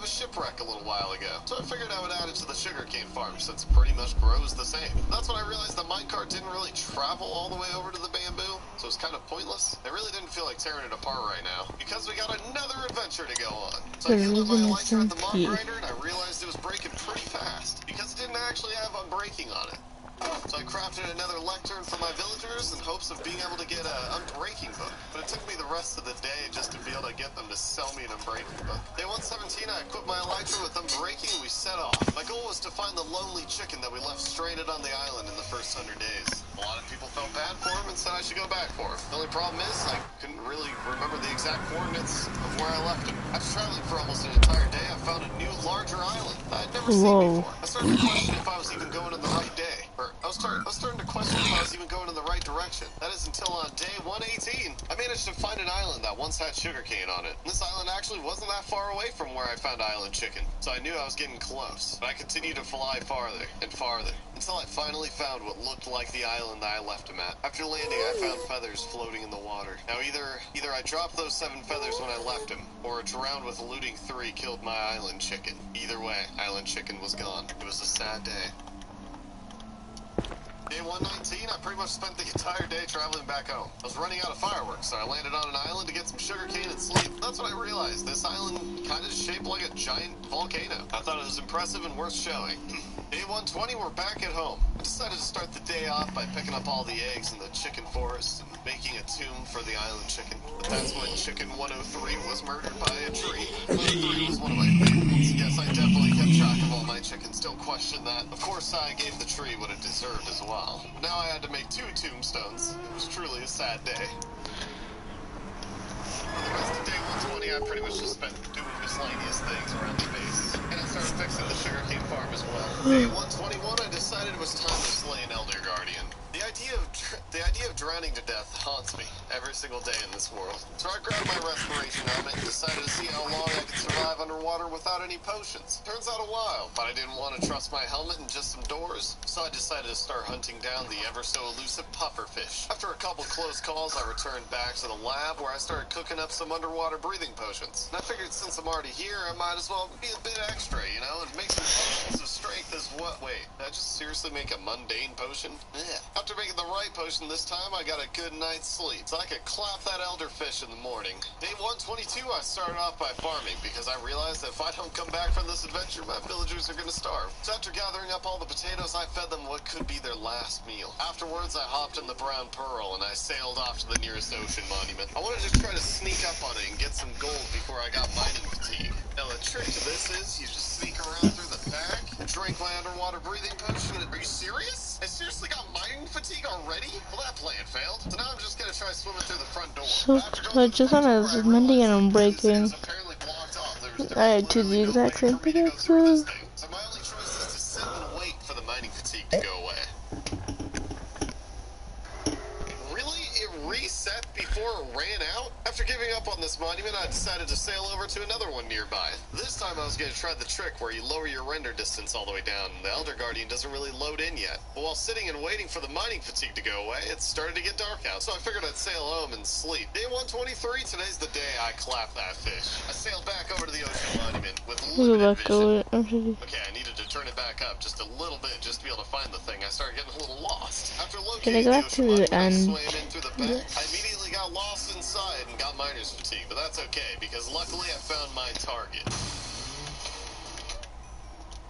of a shipwreck a little while ago, so I figured I would add it to the sugarcane farm since it pretty much grows the same. That's when I realized the minecart didn't really travel all the way over to the bamboo, so it's kind of pointless. I really didn't feel like tearing it apart right now, because we got another adventure to go on. So I healed up my elytra at the mob grinder, and I realized it was breaking pretty fast, because it didn't actually have unbreaking on it. So I crafted another lectern for my villagers in hopes of being able to get an unbreaking book. But it took me the rest of the day just to be able to get them to sell me an unbreaking book. Day 117, I equipped my elytra with unbreaking and we set off. My goal was to find the lonely chicken that we left stranded on the island in the first 100 days. A lot of people felt bad for him and said I should go back for him. The only problem is I couldn't really remember the exact coordinates of where I left him. After traveling for almost an entire day, I found a new, larger island I'd never seen before. I started to question if I was even going in the right day. I was starting to question if I was even going in the right direction. That is until on day 118, I managed to find an island that once had sugarcane on it. This island actually wasn't that far away from where I found island chicken, so I knew I was getting close. But I continued to fly farther and farther until I finally found what looked like the island that I left him at. After landing, I found feathers floating in the water. Now either I dropped those 7 feathers when I left him, or drowned with a looting 3 killed my island chicken. Either way, island chicken was gone. It was a sad day. Day 119, I pretty much spent the entire day traveling back home. I was running out of fireworks, so I landed on an island to get some sugarcane and sleep. That's when I realized this island kind of shaped like a giant volcano. I thought it was impressive and worth showing. Day 120, we're back at home. I decided to start the day off by picking up all the eggs in the chicken forest and making a tomb for the island chicken. But that's when chicken 103 was murdered by a tree. 103 was one of my favorites. Yes, I definitely kept track of all my chickens. Don't question that. Of course, I gave the tree what it deserved as well. But now I had to make 2 tombstones. It was truly a sad day. For the rest of day 120, I pretty much just spent doing miscellaneous things around the base. And I started fixing the sugarcane farm as well. Day 121, I decided it was time to slay an Elder Guardian. The idea of drowning to death haunts me every single day in this world. So I grabbed my respiration helmet and decided to see how long I could survive underwater without any potions. Turns out a while, but I didn't want to trust my helmet and just some doors, so I decided to start hunting down the ever so elusive pufferfish. After a couple close calls, I returned back to the lab where I started cooking up some underwater breathing potions. And I figured since I'm already here, I might as well be a bit extra, you know, and make some potions of strength as what? Wait, did I just seriously make a mundane potion? Yeah. After making the right potion this time, I got a good night's sleep, so I could clap that elderfish in the morning. Day 122, I started off by farming, because I realized that if I don't come back from this adventure, my villagers are gonna starve. So after gathering up all the potatoes, I fed them what could be their last meal. Afterwards, I hopped in the Brown Pearl, and I sailed off to the nearest ocean monument. I wanted to try to sneak up on it and get some gold before I got mining fatigue. Now, the trick to this is, you just sneak around through the back, drink my underwater breathing potion, and... Are you serious? I seriously got mining fatigue already? Well, that plan failed. So now I'm just gonna try swimming through the front door. So just on as mending and unbreaking. I had 2 the exact same pickaxes. So my only choice is to sit and wait for the mining fatigue to go away. Really? It reset before it ran out? After giving up on this monument, I decided to sail over to another one nearby. This time I was going to try the trick where you lower your render distance all the way down, and the Elder Guardian doesn't really load in yet. But while sitting and waiting for the mining fatigue to go away, it started to get dark out, so I figured I'd sail home and sleep. Day 123, today's the day I clapped that fish. I sailed back over to the ocean monument with limited vision. Okay, I needed to turn it back up just a little bit just to be able to find the thing. I started getting a little lost. After locating the ocean monument, I swam in through the back. I immediately got lost inside and got miner's fatigue, but that's okay, because luckily I found my target.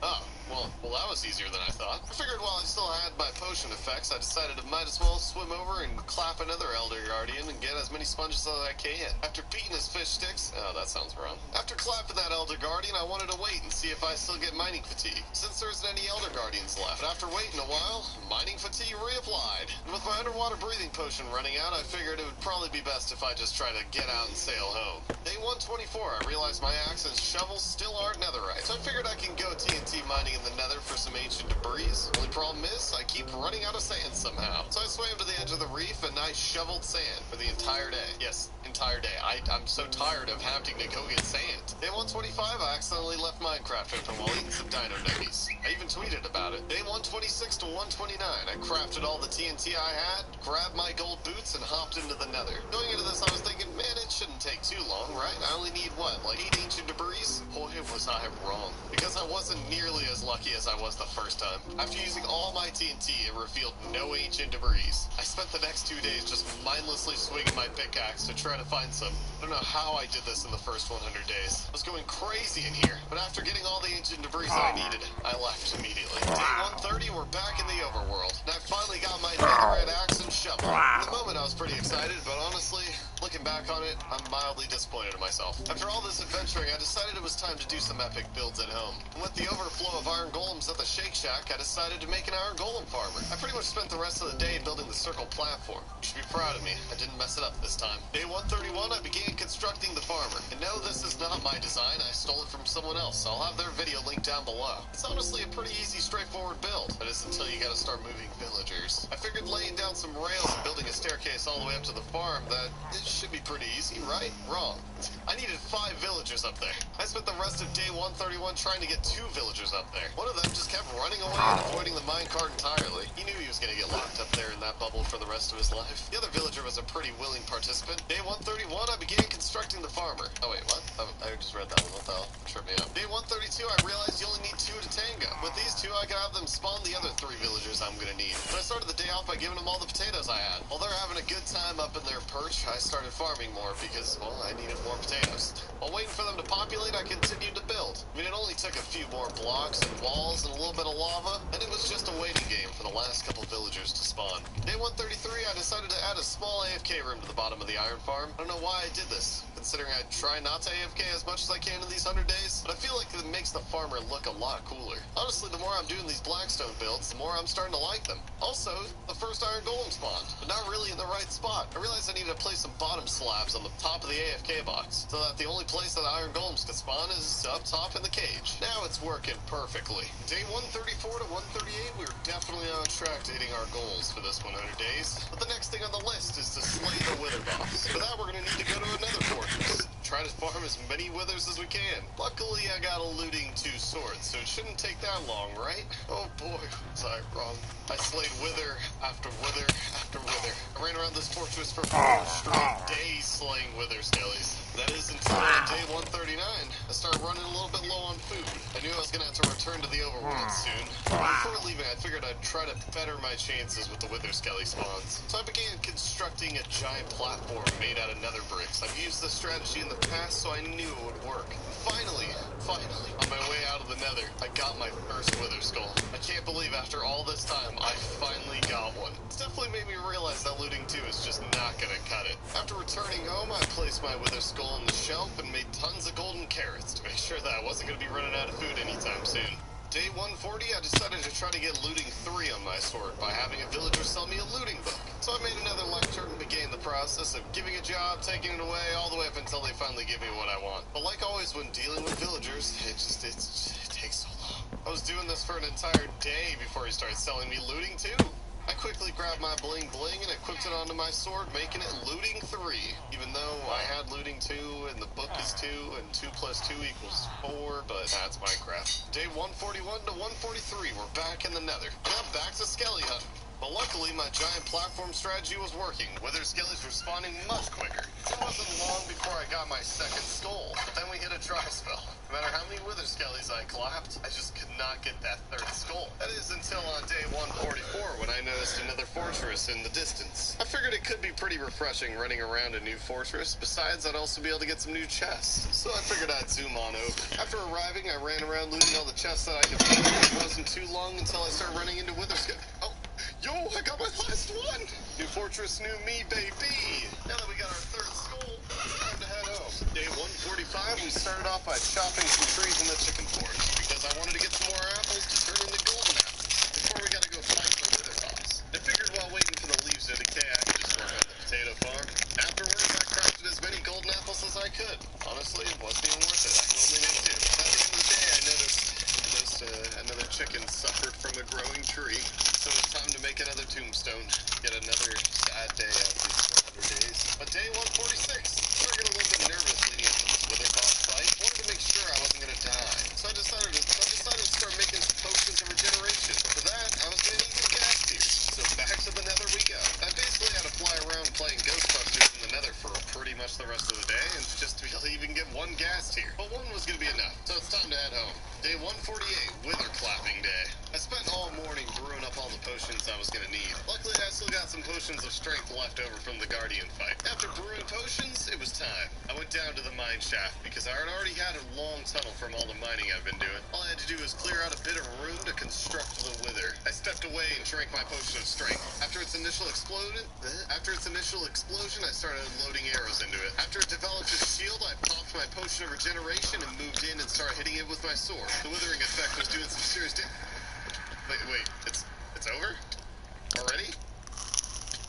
Oh, well that was easier than I thought. I figured while I still had my potion effects, I decided I might as well swim over and clap another Elder Guardian and get as many sponges as I can. After beating his fish sticks, oh, that sounds wrong. After clapping that Elder Guardian, I wanted to wait and see if I still get mining fatigue, since there isn't any Elder Guardians left. But after waiting a while, mining fatigue reapplied. And with my underwater breathing potion running out, I figured it would probably be best if I just try to get out and sail home. Day 124, I realized my axe and shovel still aren't netherite, so I figured I can go TNT mining in the nether nether for some ancient debris. Only problem is, I keep running out of sand somehow. So I swam to the edge of the reef and I shoveled sand for the entire day. Yes, entire day. I'm so tired of having to go get sand. Day 125, I accidentally left Minecraft open while eating some dino nuggies. I even tweeted about it. Day 126 to 129, I crafted all the TNT I had, grabbed my gold boots, and hopped into the nether. Going into this, I was thinking, man, it shouldn't take too long, right? I only need, what, like 8 ancient debris? Boy, was I wrong. Because I wasn't nearly as lucky as I was the first time. After using all my TNT, it revealed no ancient debris. I spent the next 2 days just mindlessly swinging my pickaxe to try to find some. I don't know how I did this in the first 100 days. I was going crazy in here, but after getting all the ancient debris I needed, I left immediately. Day 130, we're back in the overworld, and I finally got my netherite axe and shovel. In the moment, I was pretty excited, but honestly, looking back on it, I'm mildly disappointed in myself. After all this adventuring, I decided it was time to do some epic builds at home. And with the overflow of iron golems at the Shake Shack, I decided to make an iron golem farmer. I pretty much spent the rest of the day building the circle platform. You should be proud of me. I didn't mess it up this time. Day 131, I began constructing the farmer. And no, this is not my design. I stole it from someone else. I'll have their video linked down below. It's honestly a pretty easy, straightforward build. That is until you gotta start moving villagers. I figured laying down some rails and building a staircase all the way up to the farm, that it should be pretty easy, right? Wrong. I needed 5 villagers up there. I spent the rest of day 131 trying to get 2 villagers up there. One of them just kept running away and avoiding the minecart entirely. He knew he was gonna get locked up there in that bubble for the rest of his life. The other villager was a pretty willing participant. Day 131, I began constructing the farmer. Oh wait, what? I just read that one. What the hell? Tripped me up. Day 132, I realized you only need 2 to tango. With these 2, I can have them spawn the other 3 villagers I'm gonna need. But I started the day off by giving them all the potatoes I had. While they're having a good time up in their perch, I started farming more because, well, I needed more potatoes. While waiting for them to populate, I continued to build. I mean, it only took a few more blocks and walls and a little bit of lava, and it was just a waiting game for the last couple villagers to spawn. Day 133, I decided to add a small AFK room to the bottom of the iron farm. I don't know why I did this, considering I try not to AFK as much as I can in these 100 days, but I feel like it makes the farmer look a lot cooler. Honestly, the more I'm doing these blackstone builds, the more I'm starting to like them. Also, the first iron golem spawned, but not really in the right spot. I realized I needed to place some bottom slabs on the top of the AFK box, so that the only place that iron golems could spawn is up top in the cage. Now it's working perfectly. Day 134 to 138, we were definitely on track to hitting our goals for this 100 days, but the next thing on the list is to slay the wither boss. For that, we're going to need to go to another fortress. Try to farm as many withers as we can. Luckily, I got a looting 2 swords, so it shouldn't take that long, right? Oh boy, was I wrong. I slayed wither after wither after wither. I ran around this fortress for 4 straight days slaying wither skellies. That is until on day 139, I started running a little bit low on food. I knew I was going to have to return to the overworld soon. Before leaving, I figured I'd try to better my chances with the wither skelly spawns. So I began constructing a giant platform made out of nether bricks. I've used this strategy in the past, so I knew it would work. Finally, on my way out of the nether, I got my first wither skull. I can't believe after all this time, I finally got one. It's definitely made me realize that looting 2 is just not gonna cut it. After returning home, I placed my wither skull on the shelf and made tons of golden carrots to make sure that I wasn't gonna be running out of food anytime soon. Day 140, I decided to try to get looting 3 on my sword by having a villager sell me a looting book. So I made another lecture and began the process of giving a job, taking it away, all the way up until they finally give me what I want. But like always when dealing with villagers, it takes so long. I was doing this for an entire day before he started selling me looting 2. I quickly grabbed my bling bling and equipped it onto my sword, making it looting 3. Even though I had looting 2 and the book is 2 and 2 plus 2 equals 4, but that's Minecraft. Day 141 to 143, we're back in the nether. And I'm back to skelly hunting. But luckily, my giant platform strategy was working. Wither skellies were spawning much quicker. It wasn't long before I got my second skull. But then we hit a dry spell. No matter how many wither skellies I clapped, I just could not get that 3rd skull. That is until on day 144 when I noticed another fortress in the distance. I figured it could be pretty refreshing running around a new fortress. Besides, I'd also be able to get some new chests. So I figured I'd zoom on over. After arriving, I ran around looting all the chests that I could find. It wasn't too long until I started running into wither skellies. Oh! Yo, I got my last one! New fortress, new me, baby! Now that we got our 3rd skull, it's time to head home. Day 145, we started off by chopping some trees in the chicken forest, because I wanted to get some more apples to turn into golden apples, before we gotta go fight the wither boss. I figured while waiting for the leaves to decay, I could just work on the potato farm. Afterwards, I crafted as many golden apples as I could. Honestly, it wasn't even worth it. I could only make 2. At the end of the day, I noticed another chicken a growing tree. So it's time to make another tombstone. Get another sad day out of these 400 days. But day 146, started getting a little bit nervous leading into this Witherbox fight. Wanted to make sure I wasn't gonna die. So I decided to start making some potions of regeneration. For that, I was gonna need some gas tiers. So back to the nether we go. I basically had to fly around playing Ghostbusters in the nether for pretty much the rest of the day, and just to be able to even get one gas tier. But one was gonna be enough, so it's time to head home. Day 148, Wither Clapping Day. I spent all morning brewing up all the potions I was gonna need. Luckily, I still got some potions of strength left over from the Guardian fight. After brewing potions, it was time. I went down to the mine shaft because I had already had a long tunnel from all the mining I've been doing. All I had to do was clear out a bit of room to construct the Wither. I stepped away and drank my potion of strength. After its initial explosion, I started loading arrows into it. After it developed its shield, I popped my potion of regeneration and moved in and started hitting it with my sword. The withering effect was doing some serious damage. Wait, it's over? Already?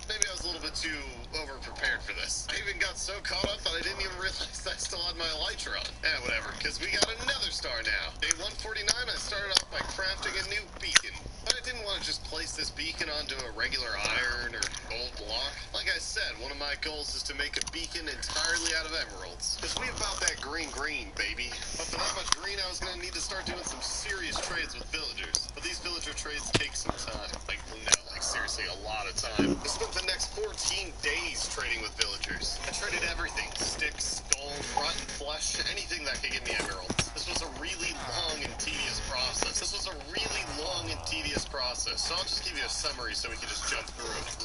Maybe I was a little bit too over-prepared for this. I even got so caught up that I didn't even realize I still had my elytra on. Whatever, because we got another star now. Day 149, I started off by crafting a new beacon. But I didn't want to just place this beacon onto a regular iron or gold block. Like I said, one of my goals is to make a beacon entirely out of emeralds. Because we about that green, baby. But for that much green, I was going to need to start doing some serious trades with villagers. But these villager trades take some time. Seriously, a lot of time. I spent the next 14 days trading with villagers. I traded everything. Sticks, gold, rotten flesh, anything that could give me emeralds. This was a really long and tedious process. So I'll just give you a summary so we can just jump through it.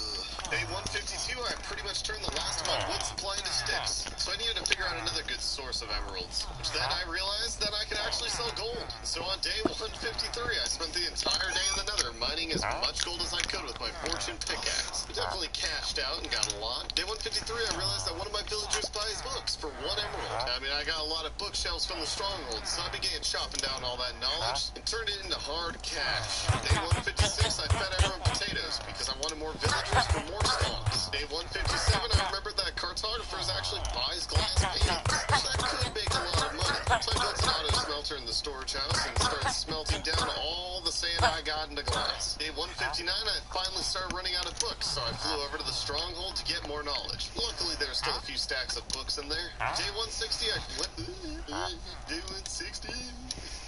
Day 152, I pretty much turned the last of my wood supply into sticks. So I needed to figure out another good source of emeralds. Which then I realized that I could actually sell gold. So on day 153, I spent the entire day in the nether mining as much gold as I could with my fortune pickaxe. I definitely cashed out and got a lot. Day 153, I realized that one of my villagers buys books for 1 emerald. I mean, I got a lot of bookshelves from the stronghold, so I began chopping down all that knowledge and turned it into hard cash. Day 156, I fed everyone potatoes because I wanted more villagers for more stalks. Day 157, I remembered that cartographers actually buys glass paintings, so that could make a lot of money. So I built an auto smelter in the storage house and started smelting down all the sand I got into glass. Day 159, I finally started running out of books, so I flew over to the stronghold to get more knowledge. Luckily, there's still a few stacks of books in there. Day 160,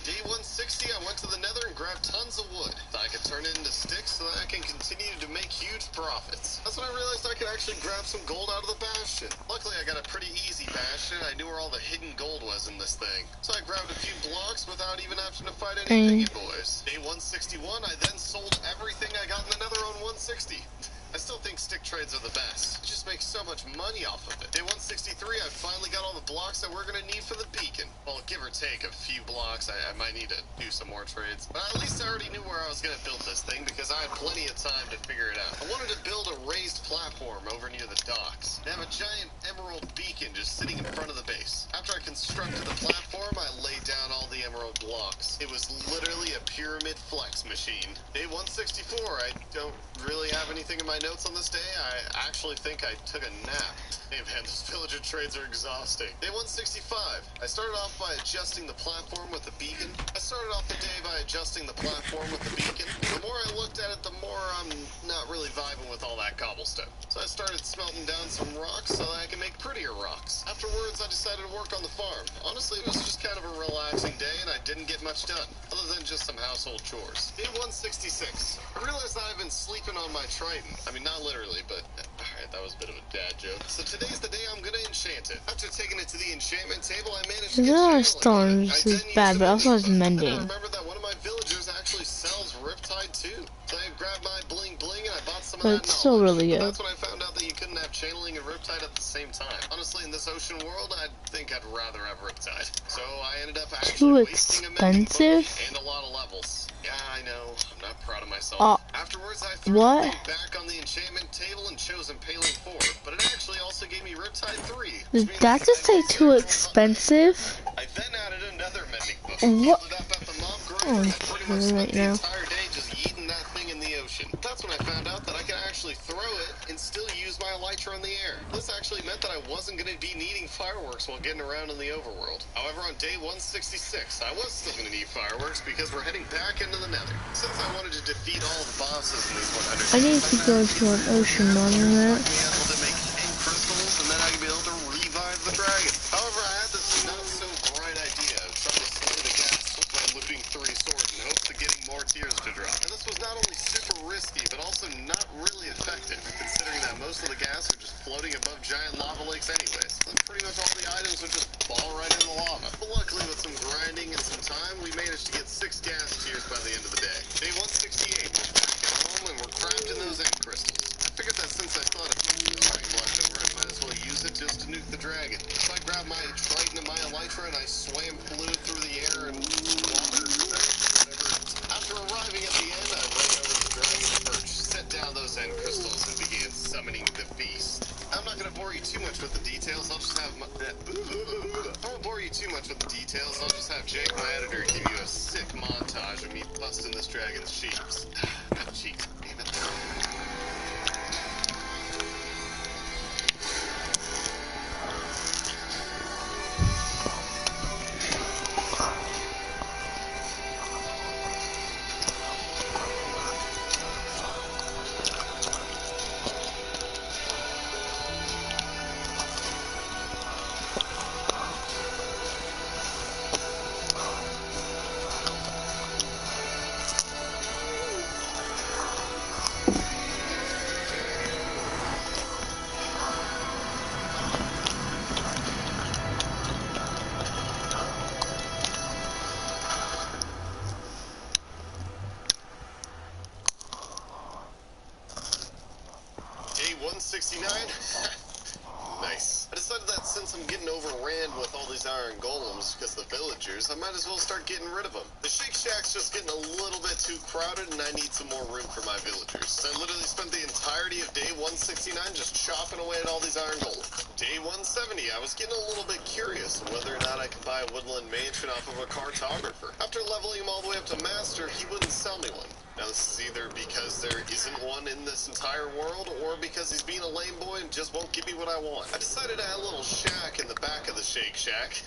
Day 160, I went to the nether and grabbed tons of wood that I could turn it into sticks so that I can continue to make huge profits. That's when I realized I could actually grab some gold out of the bastion. Luckily, I got a pretty easy bastion. I knew where all the hidden gold was in this thing. So I grabbed a few blocks without even having to fight any piggy boys. Day 161, I then sold everything I got in the nether on 160. I still think stick trades are the best. You just make so much money off of it. Day 163, I finally got all the blocks that we're going to need for the beacon. Well, give or take a few blocks, I might need to do some more trades. But at least I already knew where I was going to build this thing because I had plenty of time to figure it out. I wanted to build a raised platform over near the docks and have a giant emerald beacon just sitting in front of the base. After I constructed the platform, I laid down all the emerald blocks. It was literally a pyramid flex machine. Day 164, I don't really have anything in my notes on this day. I actually think I took a nap. Hey man, these villager trades are exhausting. Day 165. I started off by adjusting the platform with the beacon. The more I looked at it, the more I'm not really vibing with all that cobblestone. So I started smelting down some rocks so that I can make prettier rocks. Afterwards, I decided to work on the farm. Honestly, it was just kind of a relaxing day and I didn't get much done, other than just some household chores. Day 166. I realized that I've been sleeping on my trident. I mean, not literally, but alright, that was a bit of a dad joke. So today's the day I'm gonna enchant it. After taking it to the enchantment table, I managed to get Storms is bad, but also it's mending. I remember that one of my villagers actually sells Riptide too. So I grabbed my bling bling and I bought some of that It's still really good. That's when I found out that you couldn't have channeling and Riptide at the same time. Honestly, in this ocean world, I think I'd rather have Riptide. So I ended up actually wasting a mending book and a lot of levels. Yeah, I know. I'm not proud of myself. Afterwards, I threw it back on the enchantment table and chose Impaling 4, but it actually also gave me Riptide 3. Did that just say too expensive? I then added another mending book. What? It up at the mob grove, and I pretty much spent the entire day just yeeting that thing in the ocean. That's when I found out that I could actually throw it and still use my elytra in the air. This actually meant that I wasn't going to be needing fireworks while getting around in the overworld. However, on day 166, I was still going to need fireworks because we're heading back into the nether. Since I wanted to defeat all the bosses in these 100 I need to go to an ocean monument. be able to make egg crystals, and then I can be able to revive the dragon. However, I had this not so bright idea of trying to slay the gas with my looting 3 sword in hopes of getting more tears to drop. And this was not only super risky, but also not really effective, considering that most of the gas are just floating above giant lava lakes anyways. So pretty much all the items would just fall right in the lava. But luckily, with some grinding and some time, we managed to get 6 gas tears by the end of the day. Day 168, we're back at home and we're crafting those egg crystals. I figured that since I thought of left over, I might as well use it just to nuke the dragon. So I grabbed my trident and my elytra and I swam flew through the air and water, whatever. After arriving at the end, I ran over to the dragon's perch, set down those end crystals, and began summoning the beast. I'm not going to bore you too much with the details. I'll just have my... I won't bore you too much with the details. I'll just have Jake, my editor, give you a sick montage of me busting this dragon's cheeks. Not cheeks, damn it. Day 169? Nice. I decided that since I'm getting overran with all these iron golems because of the villagers, I might as well start getting rid of them. The Shake Shack's just getting a little bit too crowded and I need some more room for my villagers. So I literally spent the entirety of day 169 just chopping away at all these iron golems. Day 170, I was getting a little bit curious whether or not I could buy a woodland mansion off of a cartographer. After leveling him all the way up to master, he wouldn't sell me one. Now this is either because there isn't one in this entire world, or because he's being a lame boy and just won't give me what I want. I decided to add a little shack in the back of the Shake Shack.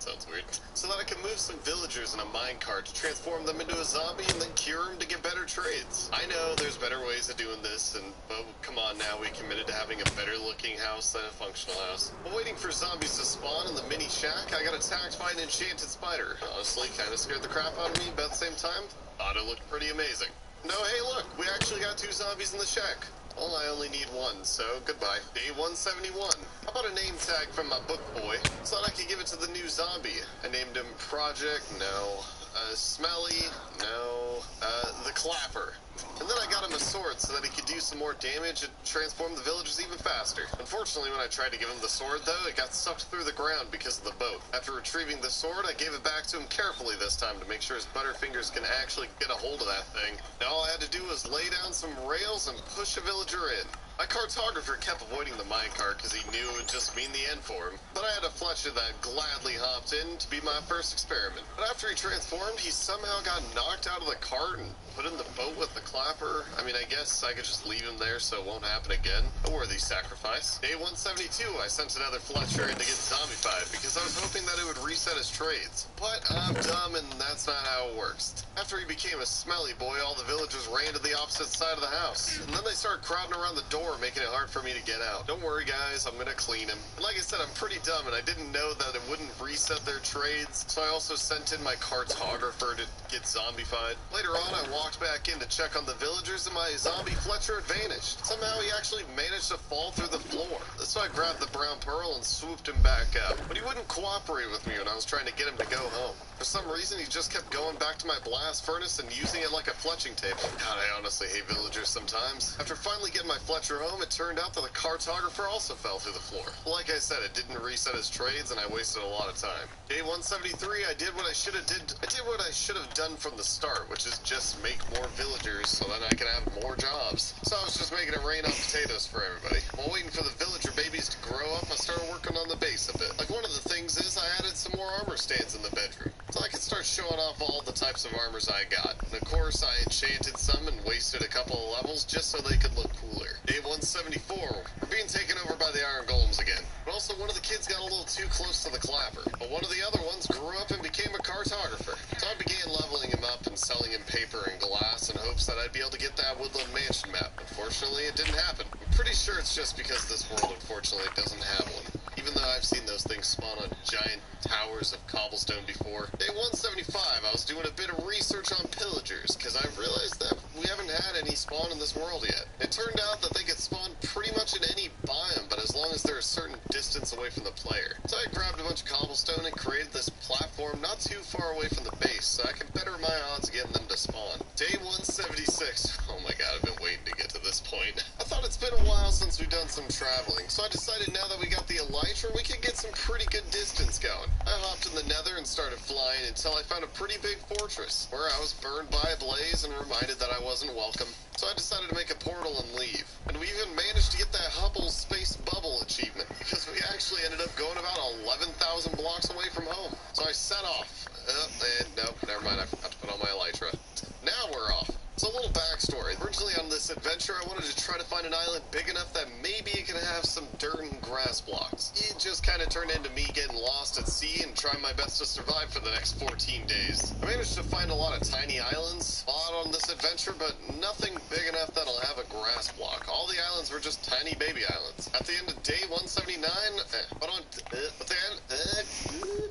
Sounds weird. So that I can move some villagers in a minecart to transform them into a zombie and then cure them to get better trades. I know there's better ways of doing this, but come on now, we committed to having a better looking house than a functional house. While waiting for zombies to spawn in the mini shack, I got attacked by an enchanted spider. Honestly, kind of scared the crap out of me, but at the same time, thought it looked pretty amazing. No, hey look, we actually got 2 zombies in the shack. Well, I only need 1, so goodbye. Day 171. I bought a name tag from my book boy, so that I could give it to the new zombie. I named him Project, no. Smelly, no. The Clapper. And then I got him a sword so that he could do some more damage and transform the villagers even faster. Unfortunately, when I tried to give him the sword, though, it got sucked through the ground because of the boat. After retrieving the sword, I gave it back to him carefully this time to make sure his butterfingers can actually get a hold of that thing. Now all I had to do was lay down some rails and push a villager in. My cartographer kept avoiding the minecart because he knew it would just mean the end for him. But I had a Fletcher that gladly hopped in to be my first experiment. But after he transformed, he somehow got knocked out of the cart and put in the boat with the Clapper. I mean, I guess I could just leave him there so it won't happen again. A worthy sacrifice. Day 172, I sent another Fletcher in to get zombified because I was hoping that it would reset his trades. But I'm dumb and that's not how it works. After he became a smelly boy, all the villagers ran to the opposite side of the house. And then they started crowding around the door, making it hard for me to get out. Don't worry guys, I'm gonna clean him. And like I said, I'm pretty dumb and I didn't know that it wouldn't reset their trades, so I also sent in my cartographer to get zombified. Later on, I walked back in to check on the villagers and my zombie Fletcher had vanished. Somehow he actually managed to fall through the floor. So I grabbed the brown pearl and swooped him back up. But he wouldn't cooperate with me when I was trying to get him to go home. For some reason, he just kept going back to my blast furnace and using it like a fletching table. God, I honestly hate villagers sometimes. After finally getting my Fletcher home, it turned out that the cartographer also fell through the floor. Like I said, it didn't reset his trades and I wasted a lot of time. Day 173, I did what I should have done from the start, which is just make more villagers so that I can have more jobs. So I was just making it rain on potatoes for everybody. While waiting for the villager babies to grow up, I started working on the base a bit. Like one of the things is I added some more armor stands in the bedroom, so I could start showing off all the types of armors I got. And of course, I enchanted some and wasted a couple of levels just so they could look cooler. Day 174, we're being taken over by the iron golems again. But also, one of the kids got a little too close to the clapper. But one of the other ones grew up and became a cartographer. So I began leveling him up and selling him paper and glass in hopes that I'd be able to get that Woodland Mansion map. Unfortunately, it didn't happen. I'm pretty sure it's just because this world, unfortunately, doesn't have one. Even though I've seen those things spawn on giant towers of cobblestone before. Day 175, I was doing a bit of research on pillagers, because I realized that we haven't had any spawn in this world yet. It turned out that they could spawn pretty much in any biome, but as long as they're a certain distance away from the player. So I grabbed a bunch of cobblestone and created this platform not too far away from the base, so I can better my odds getting them to spawn. Day 176. Oh my god, I've been waiting to get to this point. I thought it's been a while since we've done some traveling, so I decided now that we got the elytra, we could get some pretty good distance going. I hopped in the nether and started flying until I found a pretty big fortress, where I was burned by a blaze and reminded that I wasn't welcome. So I decided to make a portal and leave. And we even managed to get that Hubble Space Bubble achievement, because we actually ended up going about 11,000 blocks away from home. So I set off. Nope, never mind, I forgot to put on my elytra. Now we're off. So a little backstory. Originally on this adventure, I wanted to try to find an island big enough that maybe it could have some dirt and grass blocks. It just kind of turned into me getting lost at sea and trying my best to survive for the next 14 days. I managed to find a lot of tiny islands on this adventure, but nothing big enough that'll have a grass block. All the islands were just tiny baby islands. At the end of day 179,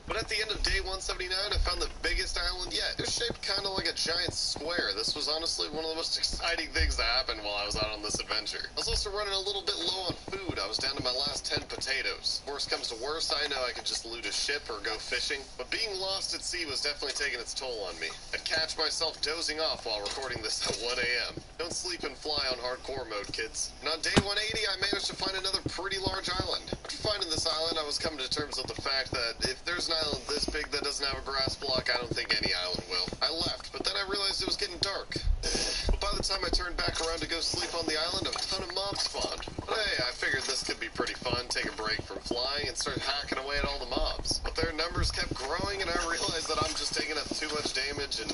but at the end of day 179, I found the biggest island yet. It was shaped kind of like a giant square. This was honestly one of the most exciting things that happened while I was out on this adventure. I was also running a little bit low on food. I was down to my last 10 potatoes. Worst comes to worst, I know I could just loot a ship or go fishing, but being lost at sea was definitely taking its toll on me. I'd catch myself dozing off while recording this at 1 a.m. Don't sleep and fly on hardcore mode, kids. And on day 180, I managed to find another pretty large island. After finding this island, I was coming to terms with the fact that if there's an island this big that doesn't have a grass block, I don't think any island will. I left, but then I realized it was getting dark. But by the time I turned back around to go sleep on the island, a ton of mobs spawned. But hey, I figured this could be pretty fun, take a break from flying and start hacking away at all the mobs. But their numbers kept growing and I realized that I'm just taking up too much damage and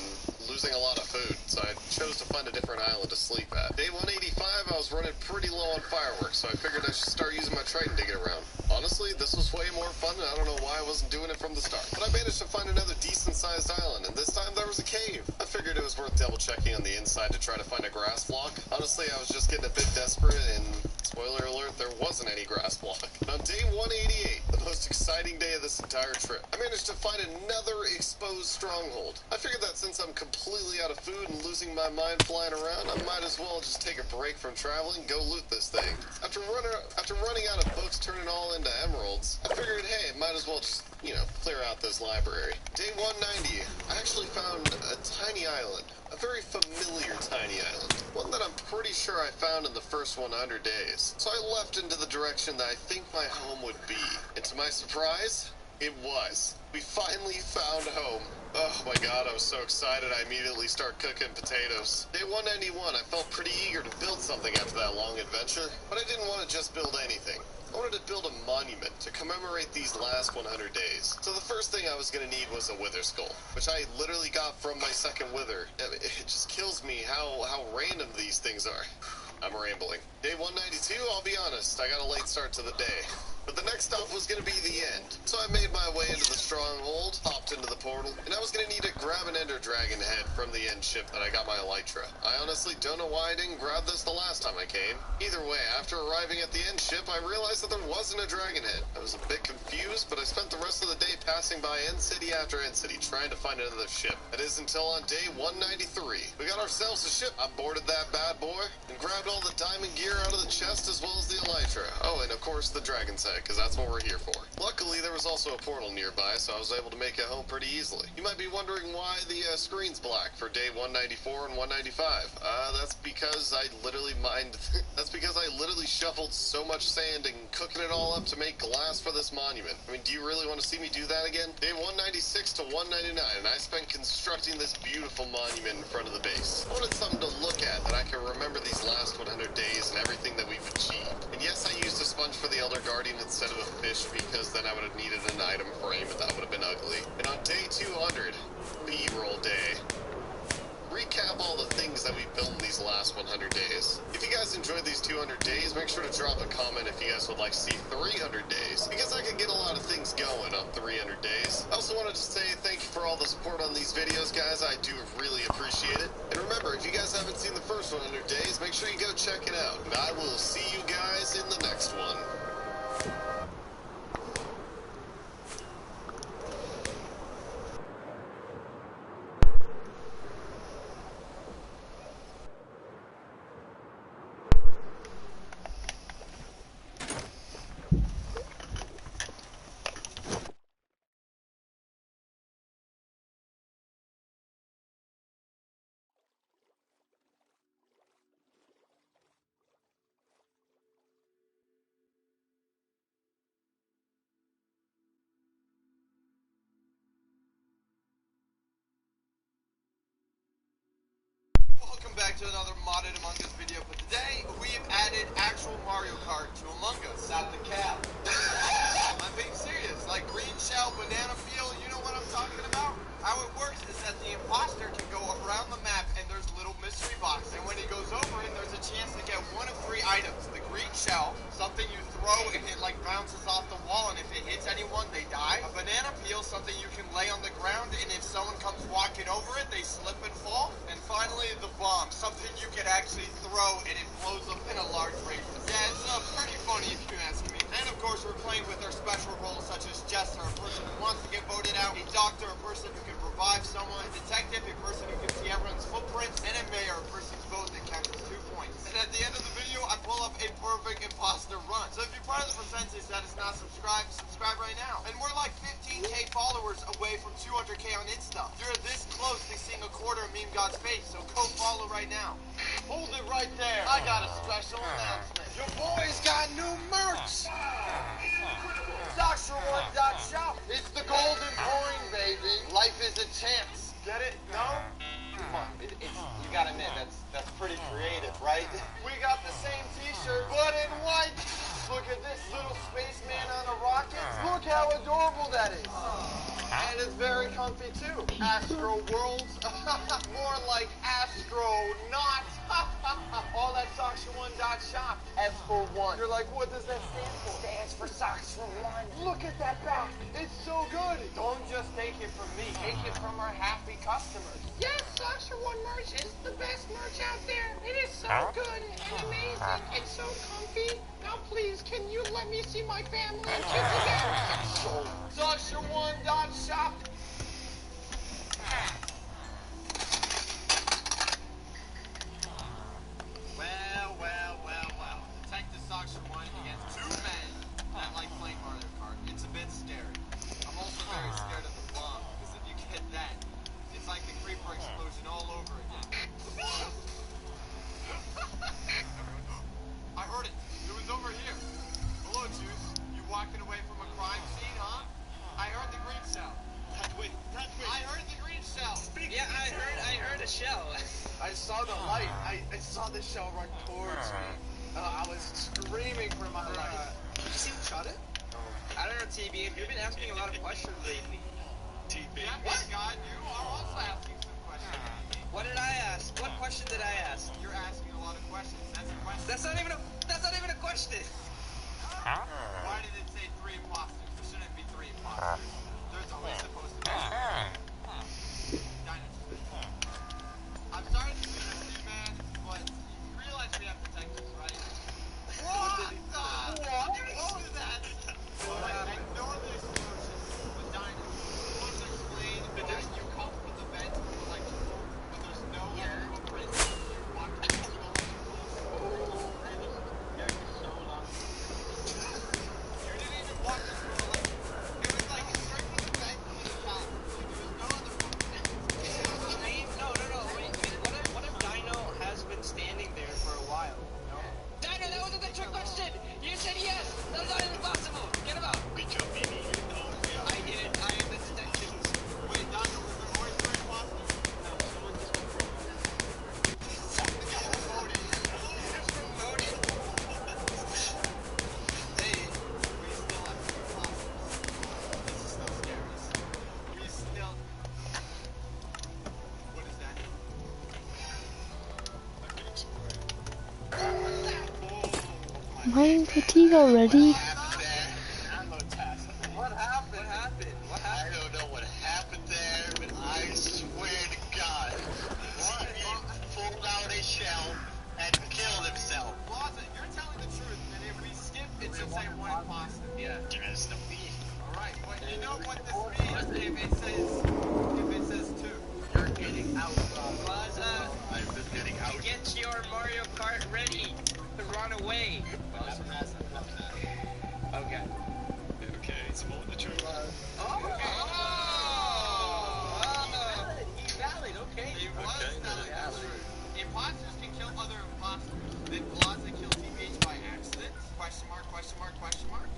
losing a lot of food, so I chose to find a different island to sleep at. Day 185, I was running pretty low on fireworks, so I figured I should start using my Triton to get around. Honestly, this was way more fun, and I don't know why I wasn't doing it from the start. But I managed to find another decent-sized island, and this time there was a cave. I figured it was worth double-checking on the inside to try to find a grass block. Honestly, I was just getting a bit desperate, and spoiler alert, there wasn't any grass block. And on day 188, the most exciting day of this entire trip, I managed to find another exposed stronghold. I figured that since I'm completely out of food and losing my mind flying around, I might as well just take a break from traveling and go loot this thing. After running out of books turning all into emeralds, I figured, hey, might as well just, clear out this library. Day 190, I actually found a tiny island. A very familiar tiny island. One that I'm pretty sure I found in the first 100 days. So I left into the direction that I think my home would be. And to my surprise, it was. We finally found home. Oh my god, I was so excited I immediately started cooking potatoes. Day 191, I felt pretty eager to build something after that long adventure, but I didn't want to just build anything. I wanted to build a monument to commemorate these last 100 days. So the first thing I was going to need was a wither skull, which I literally got from my second wither. It just kills me how random these things are. I'm rambling. Day 192, I'll be honest, I got a late start to the day. But the next stop was going to be the end. So I made my way into the stronghold, hopped into the portal, and I was going to need to grab an ender dragon head from the end ship that I got my elytra. I honestly don't know why I didn't grab this the last time I came. Either way, after arriving at the end ship, I realized that there wasn't a dragon head. I was a bit confused, but I spent the rest of the day passing by end city after end city trying to find another ship. That is until on day 193. We got ourselves a ship. I boarded that bad boy and grabbed all the diamond gear out of the chest as well as the elytra. Oh, and of course the dragon's head, because that's what we're here for. Luckily, there was also a portal nearby, so I was able to make it home pretty easily. You might be wondering why the screen's black for day 194 and 195. That's because I literally shuffled so much sand and cooking it all up to make glass for this monument. I mean, do you really want to see me do that again? Day 196 to 199, and I spent constructing this beautiful monument in front of the base. I wanted something to look at that I can remember these last 100 days and everything that we've achieved. And yes, I used a sponge for the Elder Guardian instead of a fish because then I would have needed an item frame and that would have been ugly. And on day 200, the 100 days. If you guys enjoyed these 200 days, make sure to drop a comment if you guys would like to see 300 days, because I can get a lot of things going on 300 days. I also wanted to say thank you for all the support on these videos, guys. I do really appreciate it. And remember, if you guys haven't seen the first 100 days, make sure you go check it out. And I will see you guys in the next one. Welcome back to another modded Among Us video, but today we've added actual Mario Kart to Among Us. Stop the cap. I'm being serious, like green shell, banana peel, you know what I'm talking about? How it works is that the imposter can go around the map and there's a little mystery box, and when he goes over it, there's a chance to get one of 3 items. The green shell, something you throw and it like bounces off the wall, and if it hits anyone, they die. A banana peel, something you can lay on the ground, and if someone comes walking over it, they slip and fall. And finally, the bomb, something you can actually throw and it blows up in a large radius. Yeah, it's pretty funny if you ask me. And of course, we're playing with our special roles such as Jester, a person who wants to get voted out, a doctor, a person who can revive someone, a detective, a person who can see everyone's footprints, and a mayor, a person's vote that counts as 2 points. And at the end of the video, I pull up a perfect imposter run. So if you're part of the percentage that is not subscribed, subscribe right now. And we're like 15k followers away from 200k on Insta. You're this close to seeing a quarter of Meme God's face, so go follow right now. Hold it right there. I got a special announcement. Your boys got new merch. Doctor1.shop. It's the golden coin, baby. Life is a chance. Get it? No? Come on. You gotta admit, that's pretty creative, right? We got the same t-shirt, but in white. Look at this little spaceman on a rocket. Look how adorable that is. And it's very comfy too. Astro Worlds. More like astronaut. All at Doctor1.shop. F for 1. You're like, what does that stand for? Stands for Socks for 1. Look at that back. It's so good. Don't just take it from me. Take it from our happy customers. Yes, Doctor1 merch is the best merch out there. It is so good and amazing and so comfy. Now please, can you let me see my family and kids again? So, Doctor1.shop. Well. Detective Doctor1 against 2 men that like playing Mario Kart. It's a bit scary. I'm also very scared of the bomb, because if you get that, it's like the creeper explosion all over again. I heard it. It was over here. Hello, Juice. You walking away from a crime scene, huh? I heard the green shell. That way. I heard the green shell. Yeah, I heard a shell. I saw the light. I saw the shell run towards me. I was screaming for my life. Did you see who shot it? I don't know, TB. You've been asking a lot of questions lately. TB. Yeah, God, you are also asking some questions. What did I ask? What question did I ask? You're asking a lot of questions. That's a question. That's not even a question. Why did it say 3 imposters? There shouldn't be 3 imposters. There's only supposed to be 2. I'm sorry to do this to you, man, but you realize we have detectives, right? What? How did you do that? I know the explosion, but Dinah, you want to explain why you come from the vent? mining fatigue already? What happened? I don't know what happened there, but I swear to God, he pulled out a shell and killed himself. Plaza, you're telling the truth, and if we skip, it should say one imposter. Yeah, there's no beef. Alright, but you know what this means if it says two. You're getting out. Plaza, I'm just getting out. get your Mario Kart ready to run away. Okay. Okay, it's more the truth. Valid, okay. He was telling the truth. Imposters can kill other imposters. Did Plaza kill TBH by accident? Question mark, question mark, question mark?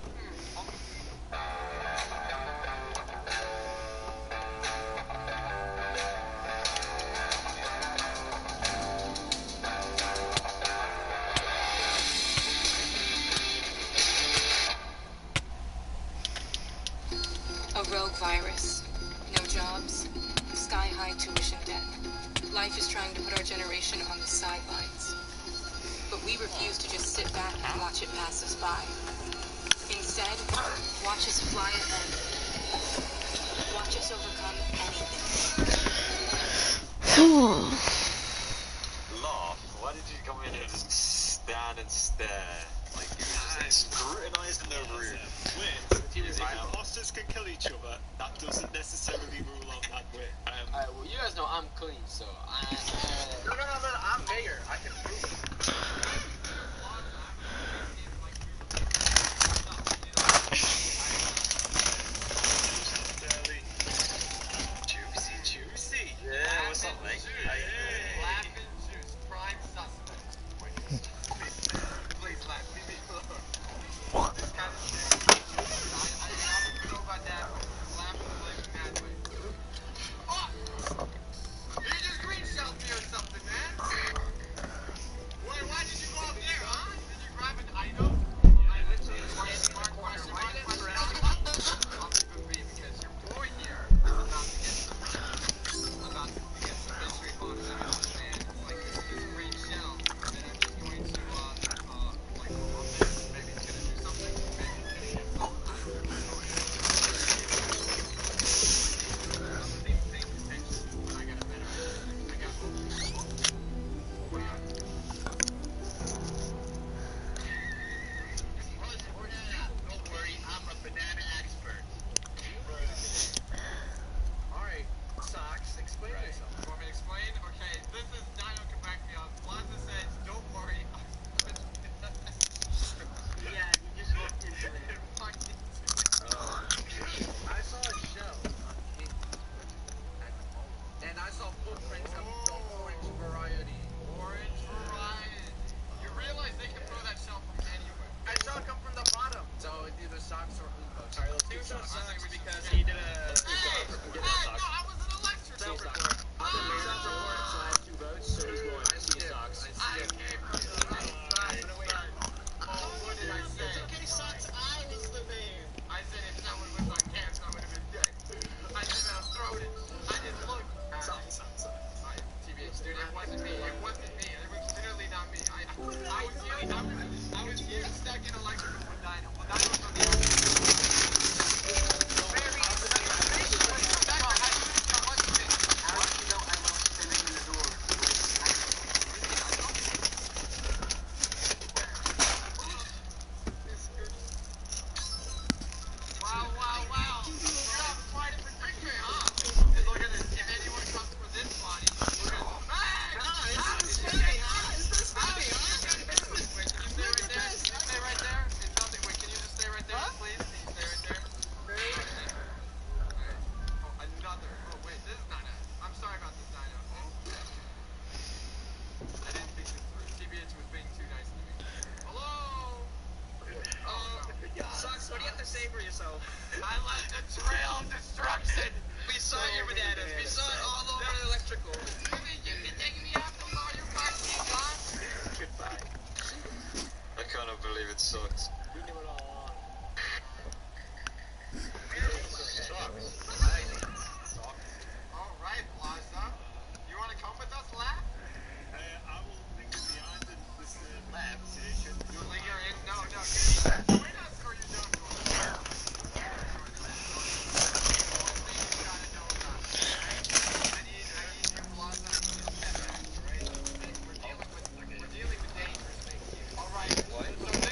A rogue virus. No jobs. Sky-high tuition debt. Life is trying to put our generation on the sidelines. But we refuse to just sit back and watch it pass us by. Instead, watch us fly ahead. Watch us overcome anything. Laugh. Why did you come in here and just stand and stare? Like you were just scrutinizing the room. If imposters can kill each other, that doesn't necessarily rule out that way. Alright, well, you guys know I'm clean, so No, I'm mayor. I can prove it. Juicy. Yeah, what's up, mate? Laughing juice. Prime suspect. Please laugh. Leave me alone. This kind of shit. I don't know about that, but laughing is like mad way. Oh! You just green shelled me or something, man. Why did you go up there, huh? Did you grab an item? I literally question mark. I'll keep it brief because your boy here is about to get some mystery box out of his hand. It's like this green shell that I'm just going to like open. Maybe it's gonna do something. Maybe it's gonna get something. I don't know. Paying attention. I got a better idea. I got both. What do you got? Don't worry, I'm a banana expert. Alright, Socks, explain yourself. You want me to explain? Okay, this is Dino can back me up. Plaza says, don't worry. Yeah, you just walked into it. I saw a shell on the at the moment. And I saw footprints of the orange variety. Orange variety. You realize they can throw that shell from anywhere. I saw it come from the bottom. So it's either Socks or Uko. Alright, let's do Socks because he did a... Hey! No, I was an electric.